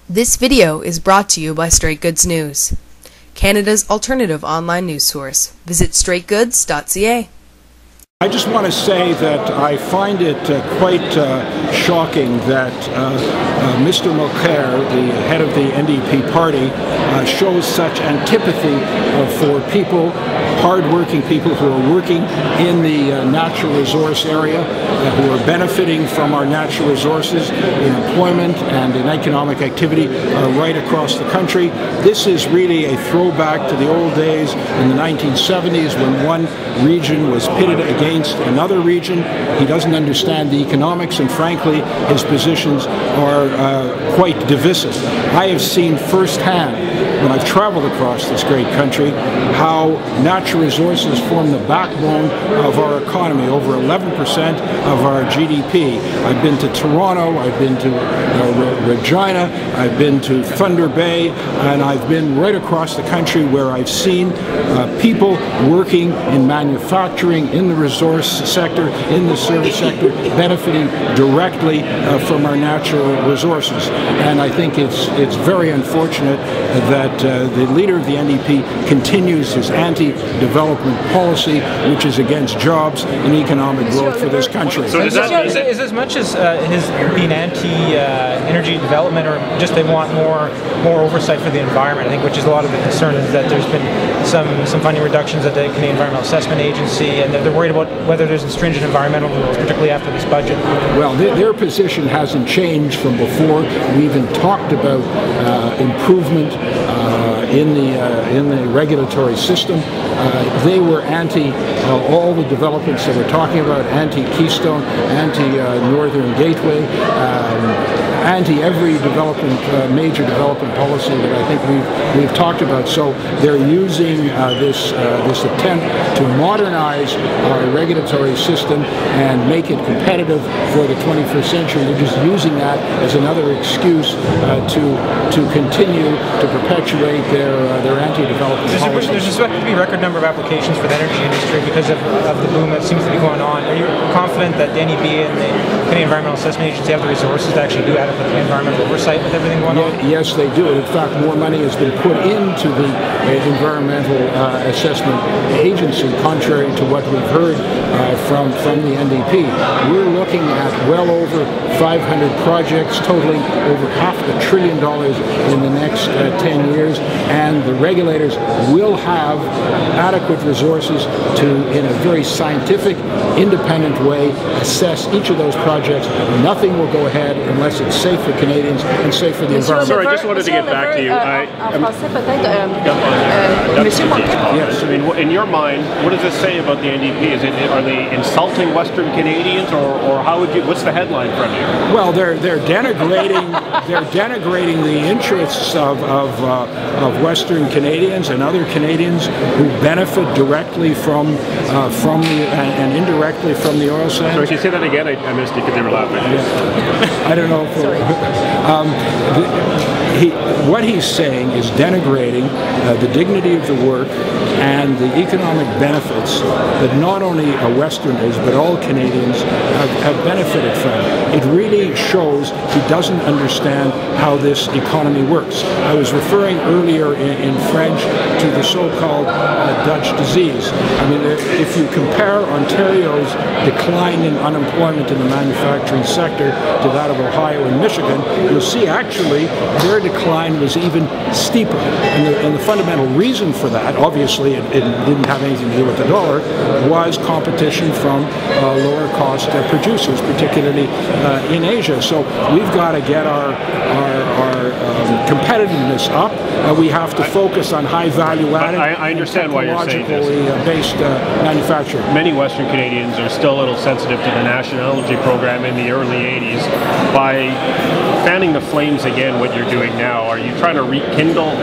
This video is brought to you by Straight Goods News, Canada's alternative online news source. Visit straightgoods.ca. I just want to say that I find it quite shocking that Mr. Mulcair, the head of the NDP party, shows such antipathy for people, hard-working people who are working in the natural resource area, who are benefiting from our natural resources in employment and in economic activity right across the country. This is really a throwback to the old days in the 1970s when one region was pitted against another region. He doesn't understand the economics, and frankly, his positions are quite divisive. I have seen firsthand, when I've traveled across this great country, how natural resources form the backbone of our economy, over 11% of our GDP. I've been to Toronto, I've been to Regina, I've been to Thunder Bay, and I've been right across the country where I've seen people working in manufacturing, in the resource sector, in the service sector, benefiting directly from our natural resources. And I think it's very unfortunate that the leader of the NDP continues his anti-development policy, which is against jobs and economic growth for this country. So is as much as his being anti-energy development, or just they want more oversight for the environment, I think, which is a lot of the concern, is that there's been some funding reductions at the Canadian Environmental Assessment Agency, and they're worried about whether there's stringent environmental rules, particularly after this budget. Well, their position hasn't changed from before. We even talked about improvement in the regulatory system. They were anti all the developments that we're talking about, anti-Keystone, anti-Northern Gateway, anti every major development policy that I think we've talked about. So they're using this attempt to modernize our regulatory system and make it competitive for the 21st century. They're just using that as another excuse to continue to perpetuate their anti-development policies. There's expected to be a record number of applications for the energy industry because of the boom that seems to be going on. Are you confident that the NEB and the Canadian Environmental Assessment Agency have the resources to actually do adequate environmental oversight with everything going on? Yes, they do. In fact, more money has been put into the Environmental Assessment Agency, contrary to what we've heard from the NDP. We're looking at well over 500 projects totaling over $500 billion in the next 10 years, and the regulators will have adequate resources to, in a very scientific, independent way, assess each of those projects. Nothing will go ahead unless it's safe for Canadians and safe for the environment. Sorry, I just wanted to get back to you. Yes. I mean, in your mind, what does this say about the NDP? Are they insulting Western Canadians, or how would you? What's the headline from you? Well, they're denigrating the interests of Western Canadians and other Canadians who benefit directly from and indirectly from the oil sands. Sorry, can you say that again? I missed it because they were laughing. I don't know if what he's saying is denigrating the dignity of the work and the economic benefits that not only Westerners but all Canadians have benefited from. It really shows he doesn't understand how this economy works. I was referring earlier in French to the so-called Dutch disease. I mean, if you compare Ontario's decline in unemployment in the manufacturing sector to that of Ohio and Michigan, you'll see actually their decline was even steeper. And the fundamental reason for that, obviously it didn't have anything to do with the dollar, was competition from lower cost producers, particularly in Asia. So we've got to get our competitiveness up. We have to focus on high value added, I understand why you're saying this. Based manufacturing. Many Western Canadians are still a little sensitive to the nationality program in the early 80s. By fanning the flames again, what you're doing now, are you trying to rekindle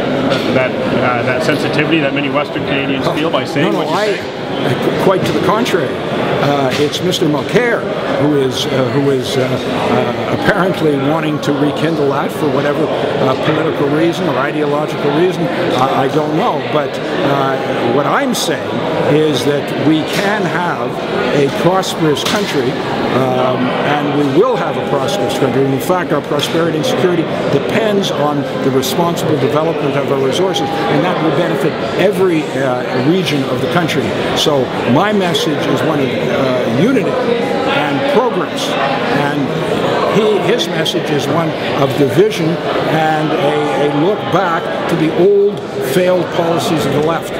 that sensitivity that many Western Canadians feel by saying what you say? Quite to the contrary. It's Mr. Mulcair who is apparently wanting to rekindle that for whatever political reason or ideological reason. I don't know. But what I'm saying is that we can have a prosperous country, and we will have a prosperous country. And in fact, our prosperity and security depends on the responsible development of our resources, and that will benefit every region of the country. So my message is one of unity and progress, and his message is one of division and a look back to the old failed policies of the left.